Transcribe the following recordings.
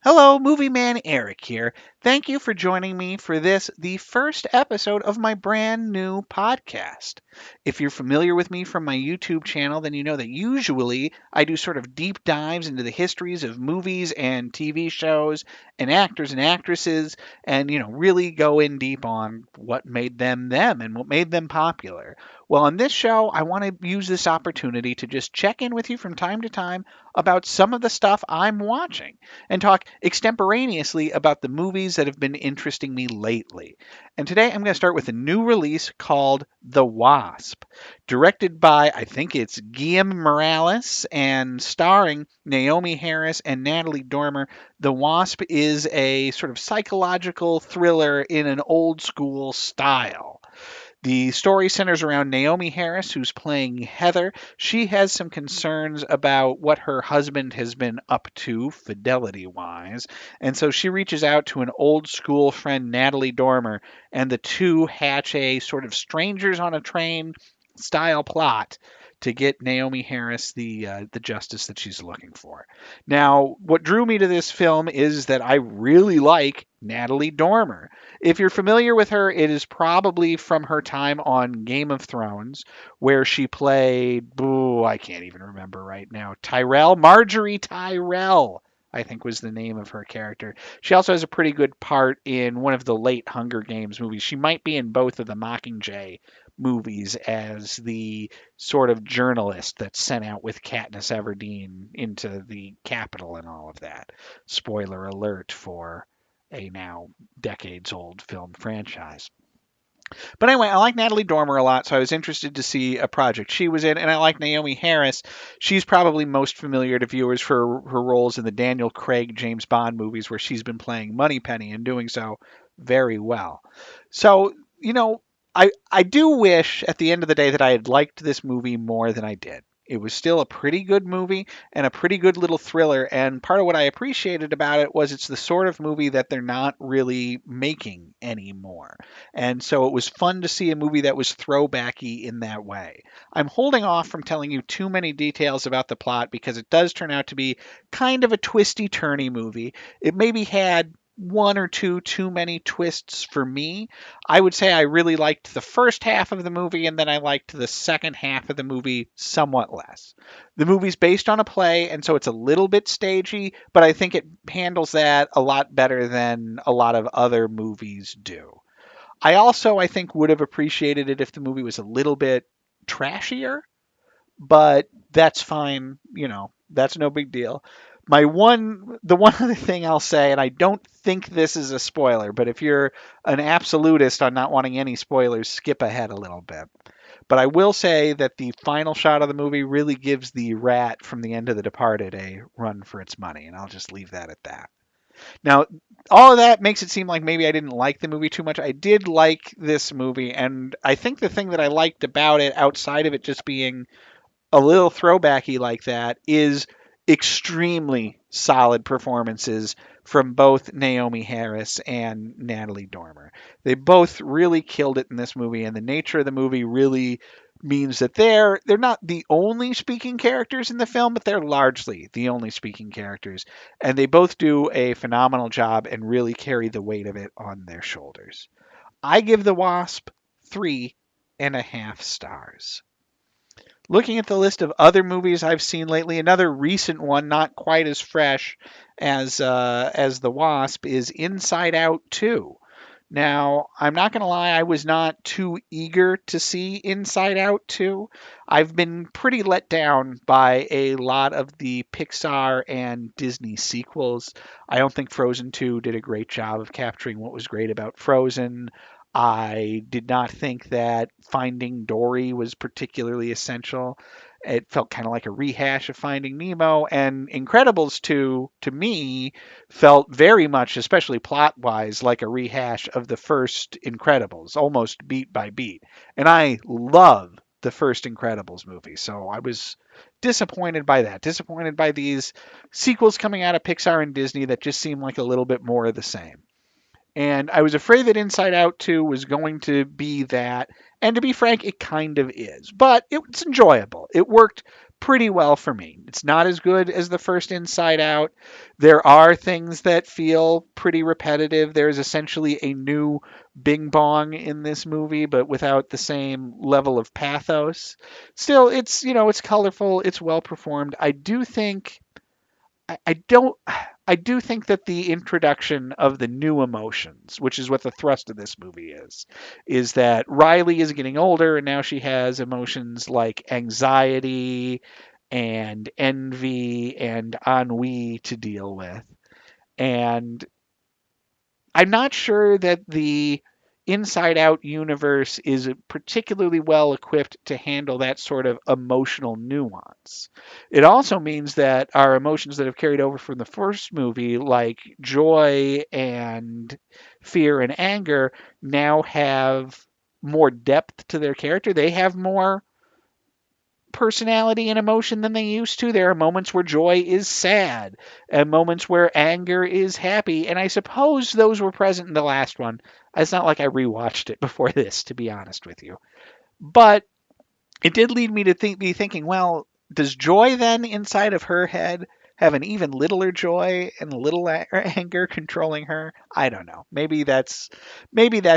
Hello, Movie Man Eric here. Thank you for joining me for this, the first episode of my brand new podcast. If you're familiar with me from my YouTube channel, then you know that usually I do sort of deep dives into the histories of movies and TV shows and actors and actresses and, really go in deep on what made them them and what made them popular. Well, on this show, I want to use this opportunity to just check in with you from time to time about some of the stuff I'm watching and talk extemporaneously about the movies that have been interesting me lately. And today I'm going to start with a new release called The Wasp, directed by, I think it's Guillaume Morales, and starring Naomi Harris and Natalie Dormer. The Wasp is a sort of psychological thriller in an old school style. The story centers around Naomi Harris, who's playing Heather. She has some concerns about what her husband has been up to, fidelity wise. And so she reaches out to an old school friend, Natalie Dormer, and the two hatch a sort of strangers on a train style plot to get Naomi Harris the justice that she's looking for. Now, what drew me to this film is that I really like Natalie Dormer. If you're familiar with her, it is probably from her time on Game of Thrones, where she played, I can't even remember right now, Marjorie Tyrell, I think was the name of her character. She also has a pretty good part in one of the late Hunger Games movies. She might be in both of the Mockingjay movies as the sort of journalist that's sent out with Katniss Everdeen into the Capitol and all of that. Spoiler alert for a now decades old film franchise. But anyway, I like Natalie Dormer a lot, so I was interested to see a project she was in, and I like Naomi Harris. She's probably most familiar to viewers for her roles in the Daniel Craig James Bond movies, where she's been playing Moneypenny and doing so very well. So, I do wish at the end of the day that I had liked this movie more than I did. It was still a pretty good movie and a pretty good little thriller. And part of what I appreciated about it was it's the sort of movie that they're not really making anymore. And so it was fun to see a movie that was throwbacky in that way. I'm holding off from telling you too many details about the plot because it does turn out to be kind of a twisty turny movie. It maybe had one or two too many twists for me. I would say I really liked the first half of the movie, and then I liked the second half of the movie somewhat less. The movie's based on a play, and so it's a little bit stagey, but I think it handles that a lot better than a lot of other movies do. I also, I think, would have appreciated it if the movie was a little bit trashier, but that's fine. That's no big deal. The one other thing I'll say, and I don't think this is a spoiler, but if you're an absolutist on not wanting any spoilers, skip ahead a little bit. But I will say that the final shot of the movie really gives the rat from the end of The Departed a run for its money, and I'll just leave that at that. Now, all of that makes it seem like maybe I didn't like the movie too much. I did like this movie, and I think the thing that I liked about it, outside of it just being a little throwbacky like that, is extremely solid performances from both Naomi Harris and Natalie Dormer. They both really killed it in this movie, and the nature of the movie really means that they're not the only speaking characters in the film, but they're largely the only speaking characters, and they both do a phenomenal job and really carry the weight of it on their shoulders. I give The Wasp 3.5 stars. Looking at the list of other movies I've seen lately, another recent one, not quite as fresh as The Wasp, is Inside Out 2. Now, I'm not going to lie, I was not too eager to see Inside Out 2. I've been pretty let down by a lot of the Pixar and Disney sequels. I don't think Frozen 2 did a great job of capturing what was great about Frozen. I did not think that Finding Dory was particularly essential. It felt kind of like a rehash of Finding Nemo, and Incredibles 2, to me, felt very much, especially plot wise, like a rehash of the first Incredibles, almost beat by beat. And I love the first Incredibles movie, so I was disappointed by that. Disappointed by these sequels coming out of Pixar and Disney that just seem like a little bit more of the same. And I was afraid that Inside Out 2 was going to be that. And to be frank, it kind of is. But it's enjoyable. It worked pretty well for me. It's not as good as the first Inside Out. There are things that feel pretty repetitive. There's essentially a new Bing Bong in this movie, but without the same level of pathos. Still, it's colorful, it's well performed. I don't I do think that the introduction of the new emotions, which is what the thrust of this movie is that Riley is getting older and now she has emotions like anxiety and envy and ennui to deal with. And I'm not sure that the Inside Out universe is particularly well equipped to handle that sort of emotional nuance. It also means that our emotions that have carried over from the first movie, like joy and fear and anger, now have more depth to their character. They have more personality and emotion than they used to. There are moments where joy is sad and moments where anger is happy. And I suppose those were present in the last one. It's not like I rewatched it before this, to be honest with you. But it did lead me to be thinking, well, does joy then inside of her head have an even littler joy and a little anger controlling her? I don't know. Maybe that's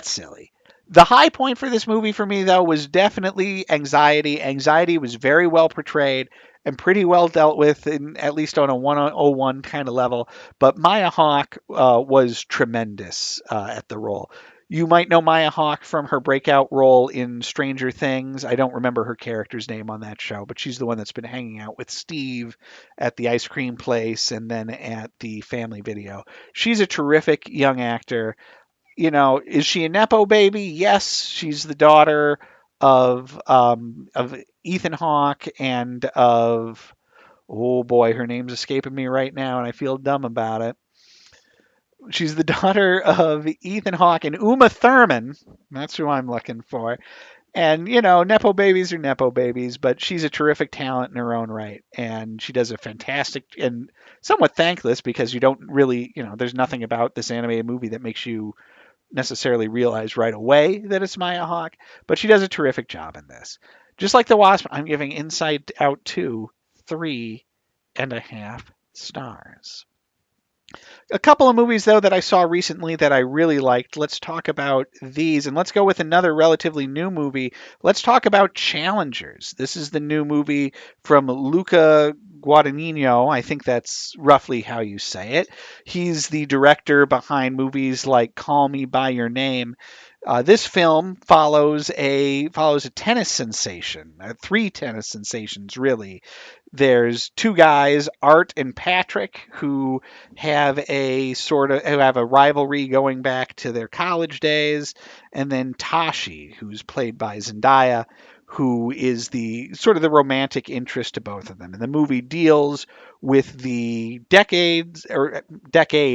silly. The high point for this movie for me though was definitely anxiety. Anxiety was very well portrayed and pretty well dealt with, at least on a 101 kind of level. But Maya Hawke was tremendous at the role. You might know Maya Hawke from her breakout role in Stranger Things. I don't remember her character's name on that show, but she's the one that's been hanging out with Steve at the ice cream place and then at the family video. She's a terrific young actor. Is she a nepo baby? Yes, she's the daughter of Ethan Hawke and of, oh boy, her name's escaping me right now, and I feel dumb about it. She's the daughter of Ethan Hawke and Uma Thurman. That's who I'm looking for. And nepo babies are nepo babies, but she's a terrific talent in her own right, and she does a fantastic and somewhat thankless because you don't really, there's nothing about this animated movie that makes you necessarily realize right away that it's Maya Hawke, but she does a terrific job in this. Just like the Wasp, I'm giving Inside Out 2 3.5 stars. A couple of movies, though, that I saw recently that I really liked. Let's talk about these. And let's go with another relatively new movie. Let's talk about Challengers. This is the new movie from Luca Guadagnino. I think that's roughly how you say it. He's the director behind movies like Call Me by Your Name. This film follows a tennis sensation, three tennis sensations really. There's two guys, Art and Patrick, who have a rivalry going back to their college days, and then Tashi, who's played by Zendaya, who is the sort of the romantic interest to both of them. And the movie deals with the decade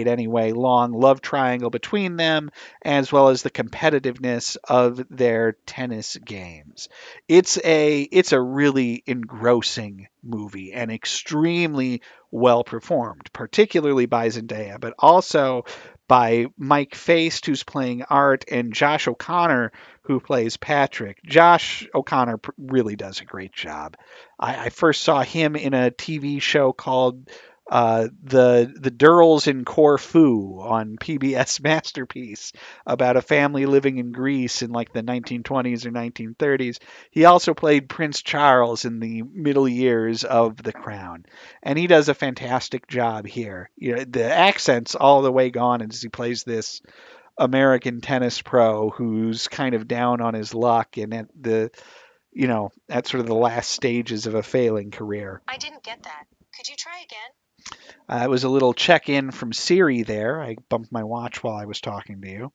anyway long love triangle between them, as well as the competitiveness of their tennis games. It's a really engrossing movie and extremely well performed, particularly by Zendaya, but also by Mike Faced, who's playing Art, and Josh O'Connor, who plays Patrick. Josh O'Connor really does a great job. I first saw him in a TV show called the Durrells in Corfu on PBS Masterpiece about a family living in Greece in like the 1920s or 1930s. He also played Prince Charles in the middle years of The Crown, and he does a fantastic job here. The accent's all the way gone as he plays this American tennis pro who's kind of down on his luck and at sort of the last stages of a failing career. I didn't get that. Could you try again? It was a little check-in from Siri there. I bumped my watch while I was talking to you.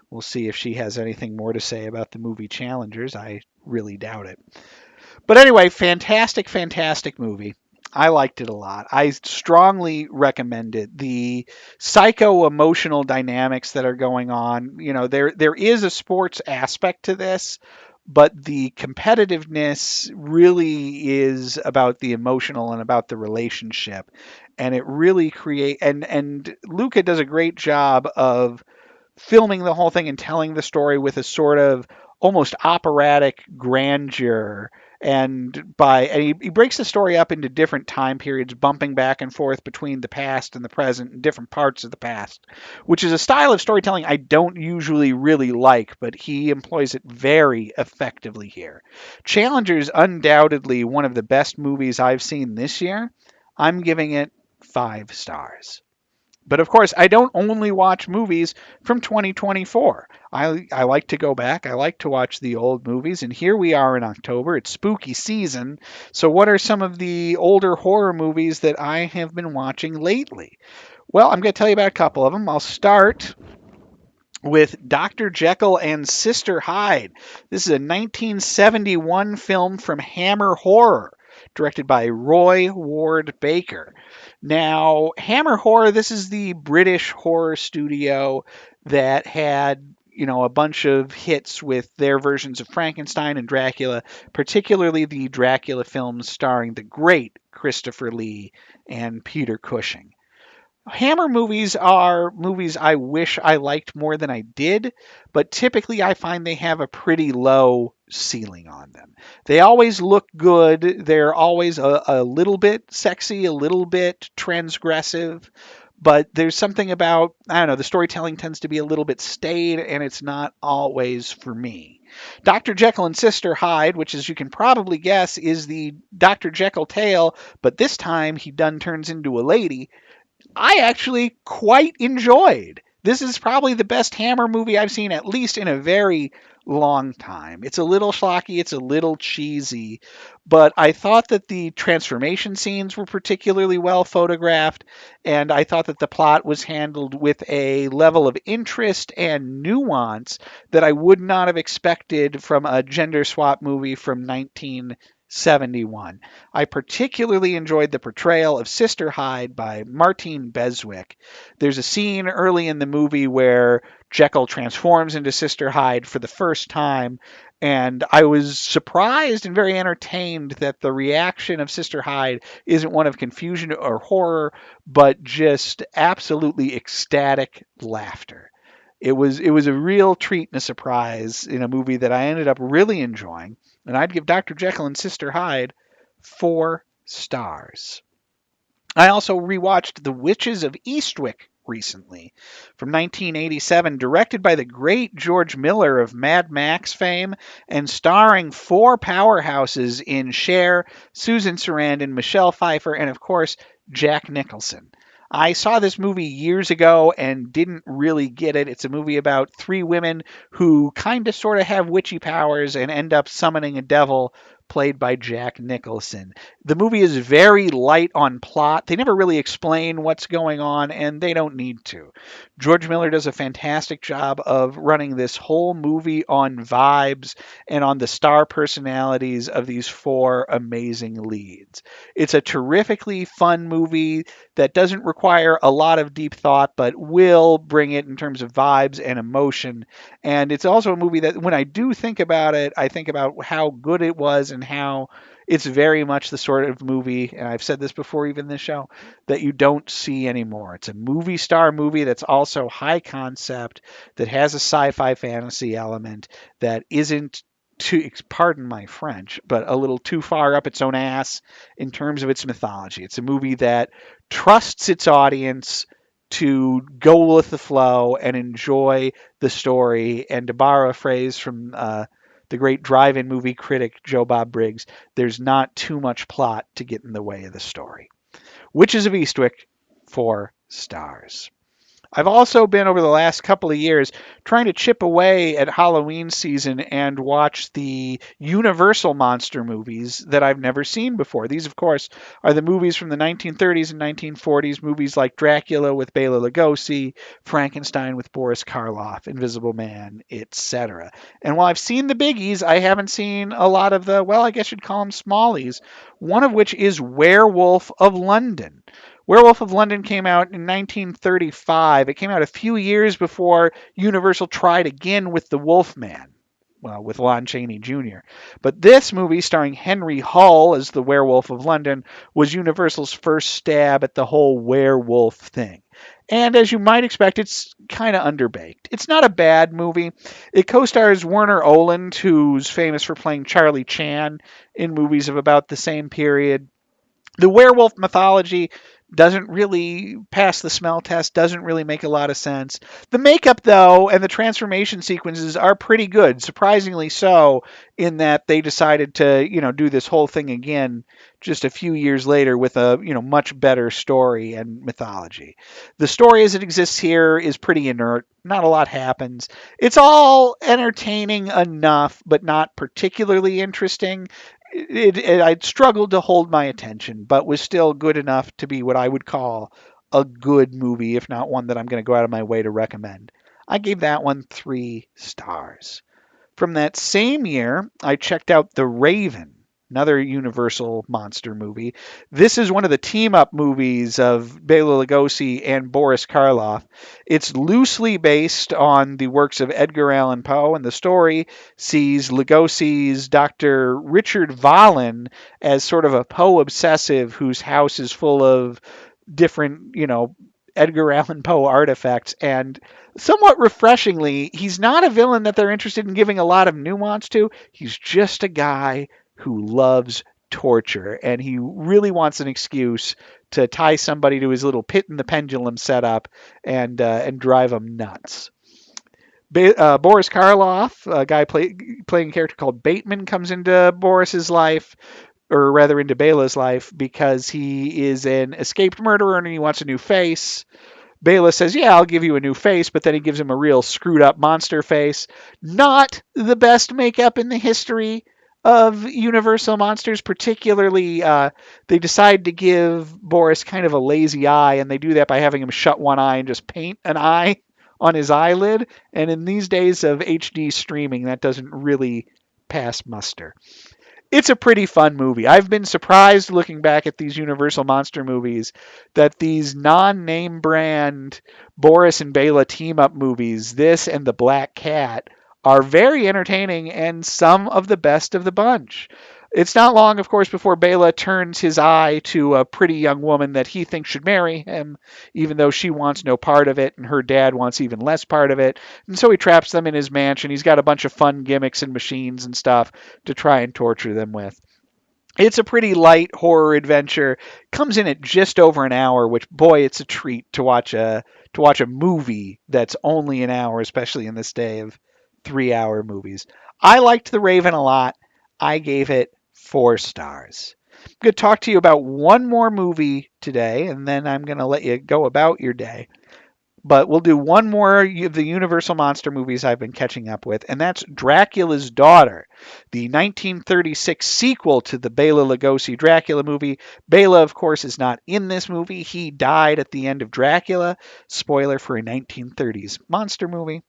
We'll see if she has anything more to say about the movie Challengers. I really doubt it. But anyway, fantastic, fantastic movie. I liked it a lot. I strongly recommend it. The psycho-emotional dynamics that are going on, there is a sports aspect to this, but the competitiveness really is about the emotional and about the relationship, and it really and Luca does a great job of filming the whole thing and telling the story with a sort of almost operatic grandeur And he breaks the story up into different time periods, bumping back and forth between the past and the present and different parts of the past, which is a style of storytelling I don't usually really like, but he employs it very effectively here. Challenger's undoubtedly one of the best movies I've seen this year. I'm giving it 5 stars. But of course, I don't only watch movies from 2024. I like to go back. I like to watch the old movies. And here we are in October. It's spooky season. So, what are some of the older horror movies that I have been watching lately? Well, I'm going to tell you about a couple of them. I'll start with Dr. Jekyll and Sister Hyde. This is a 1971 film from Hammer Horror, directed by Roy Ward Baker. Now, Hammer Horror, this is the British horror studio that had a bunch of hits with their versions of Frankenstein and Dracula, particularly the Dracula films starring the great Christopher Lee and Peter Cushing. Hammer movies are movies I wish I liked more than I did, but typically I find they have a pretty low ceiling on them. They always look good. They're always a little bit sexy, a little bit transgressive, but there's something about, I don't know, the storytelling tends to be a little bit staid, and it's not always for me. Dr. Jekyll and Sister Hyde, which, as you can probably guess, is the Dr. Jekyll tale, but this time he done turns into a lady. I actually quite enjoyed. This is probably the best Hammer movie I've seen, at least in a very long time. It's a little schlocky, it's a little cheesy, but I thought that the transformation scenes were particularly well photographed, and I thought that the plot was handled with a level of interest and nuance that I would not have expected from a gender swap movie from 1971. I particularly enjoyed the portrayal of Sister Hyde by Martine Beswick. There's a scene early in the movie where Jekyll transforms into Sister Hyde for the first time, and I was surprised and very entertained that the reaction of Sister Hyde isn't one of confusion or horror, but just absolutely ecstatic laughter. It was a real treat and a surprise in a movie that I ended up really enjoying, and I'd give Dr. Jekyll and Sister Hyde 4 stars. I also rewatched The Witches of Eastwick recently from 1987, directed by the great George Miller of Mad Max fame and starring 4 powerhouses in Cher, Susan Sarandon, Michelle Pfeiffer, and of course, Jack Nicholson. I saw this movie years ago and didn't really get it. It's a movie about 3 women who kind of sort of have witchy powers and end up summoning a devil played by Jack Nicholson. The movie is very light on plot. They never really explain what's going on, and they don't need to. George Miller does a fantastic job of running this whole movie on vibes and on the star personalities of these 4 amazing leads. It's a terrifically fun movie that doesn't require a lot of deep thought, but will bring it in terms of vibes and emotion. And it's also a movie that, when I do think about it, I think about how good it was and how it's very much the sort of movie, and I've said this before even in this show, that you don't see anymore. It's a movie star movie that's also high concept, that has a sci-fi fantasy element, that isn't too, pardon my French, but a little too far up its own ass in terms of its mythology. It's a movie that trusts its audience to go with the flow and enjoy the story. And to borrow a phrase from the great drive-in movie critic Joe Bob Briggs, there's not too much plot to get in the way of the story. Witches of Eastwick, 4 stars. I've also been, over the last couple of years, trying to chip away at Halloween season and watch the Universal monster movies that I've never seen before. These, of course, are the movies from the 1930s and 1940s, movies like Dracula with Bela Lugosi, Frankenstein with Boris Karloff, Invisible Man, etc. And while I've seen the biggies, I haven't seen a lot of the, well, I guess you'd call them smallies, one of which is Werewolf of London. Werewolf of London came out in 1935. It came out a few years before Universal tried again with The Wolfman, well, with Lon Chaney Jr. But this movie, starring Henry Hull as the Werewolf of London, was Universal's first stab at the whole werewolf thing. And as you might expect, it's kind of underbaked. It's not a bad movie. It co-stars Werner Oland, who's famous for playing Charlie Chan in movies of about the same period. The werewolf mythology doesn't really pass the smell test, doesn't really make a lot of sense. The makeup, though, and the transformation sequences are pretty good, surprisingly so, in that they decided to, do this whole thing again just a few years later with a, much better story and mythology. The story as it exists here is pretty inert. Not a lot happens. It's all entertaining enough, but not particularly interesting. I struggled to hold my attention, but was still good enough to be what I would call a good movie, if not one that I'm going to go out of my way to recommend. I gave that one 3 stars. From that same year, I checked out The Raven, another Universal monster movie. This is one of the team up movies of Bela Lugosi and Boris Karloff. It's loosely based on the works of Edgar Allan Poe, and the story sees Lugosi's Dr. Richard Vallon as sort of a Poe obsessive whose house is full of different, Edgar Allan Poe artifacts. And somewhat refreshingly, he's not a villain that they're interested in giving a lot of nuance to. He's just a guy who loves torture, and he really wants an excuse to tie somebody to his little pit in the pendulum setup and drive them nuts. Boris Karloff, a guy playing a character called Bateman, comes into Boris's life, or rather into Bela's life, because he is an escaped murderer and he wants a new face. Bela says, "Yeah, I'll give you a new face," but then he gives him a real screwed up monster face. Not the best makeup in the history of Universal monsters, particularly. They decide to give Boris kind of a lazy eye, and they do that by having him shut one eye and just paint an eye on his eyelid. And in these days of HD streaming, that doesn't really pass muster. It's a pretty fun movie. I've been surprised looking back at these Universal monster movies that these non-name brand Boris and Bela team up movies, this and The Black Cat, are very entertaining and some of the best of the bunch. It's not long, of course, before Bela turns his eye to a pretty young woman that he thinks should marry him, even though she wants no part of it and her dad wants even less part of it. And so he traps them in his mansion. He's got a bunch of fun gimmicks and machines and stuff to try and torture them with. It's a pretty light horror adventure. Comes in at just over an hour, which boy, it's a treat to watch a movie that's only an hour, especially in this day of 3-hour movies. I liked The Raven a lot. I gave it 4 stars. I'm going to talk to you about one more movie today, and then I'm going to let you go about your day. But we'll do one more of the Universal monster movies I've been catching up with, and that's Dracula's Daughter, the 1936 sequel to the Bela Lugosi Dracula movie. Bela, of course, is not in this movie. He died at the end of Dracula. Spoiler for a 1930s monster movie.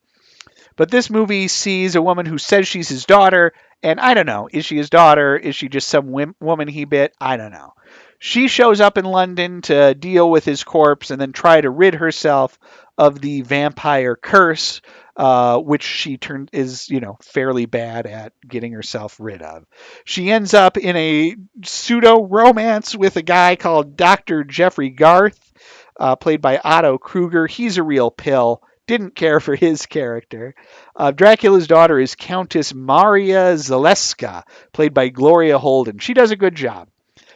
But this movie sees a woman who says she's his daughter, and I don't know, is she his daughter? Is she just some woman he bit? I don't know. She shows up in London to deal with his corpse and then try to rid herself of the vampire curse, which she is fairly bad at getting herself rid of. She ends up in a pseudo romance with a guy called Dr. Jeffrey Garth, played by Otto Kruger. He's a real pill. Didn't care for his character. Dracula's daughter is Countess Maria Zaleska, played by Gloria Holden. She does a good job.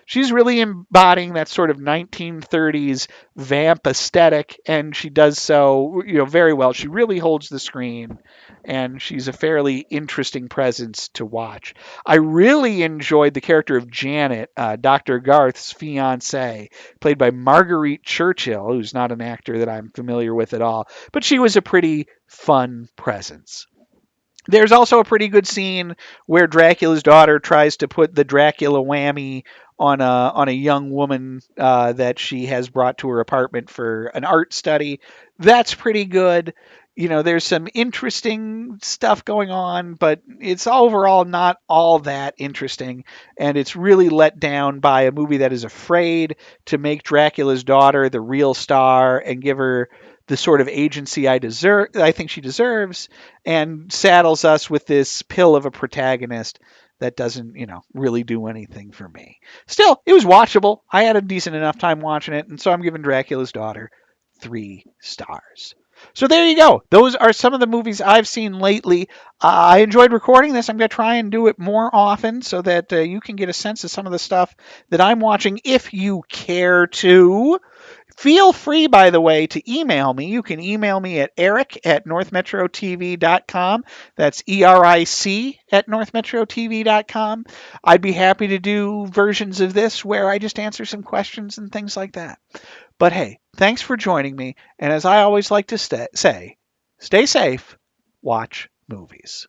She's really embodying that sort of 1930s vamp aesthetic, and she does so, very well. She really holds the screen, and she's a fairly interesting presence to watch. I really enjoyed the character of Janet, Dr. Garth's fiancée, played by Marguerite Churchill, who's not an actor that I'm familiar with at all, but she was a pretty fun presence. There's also a pretty good scene where Dracula's daughter tries to put the Dracula whammy on a young woman that she has brought to her apartment for an art study. That's pretty good. There's some interesting stuff going on, but it's overall not all that interesting. And it's really let down by a movie that is afraid to make Dracula's daughter the real star and give her the sort of agency I think she deserves, and saddles us with this pill of a protagonist that doesn't, really do anything for me. Still, it was watchable. I had a decent enough time watching it, and so I'm giving Dracula's Daughter 3 stars. So there you go. Those are some of the movies I've seen lately. I enjoyed recording this. I'm going to try and do it more often so that you can get a sense of some of the stuff that I'm watching if you care to. Feel free, by the way, to email me. You can email me at eric@northmetrotv.com. That's ERIC at northmetrotv.com. I'd be happy to do versions of this where I just answer some questions and things like that. But hey, thanks for joining me. And as I always like to say, stay safe, watch movies.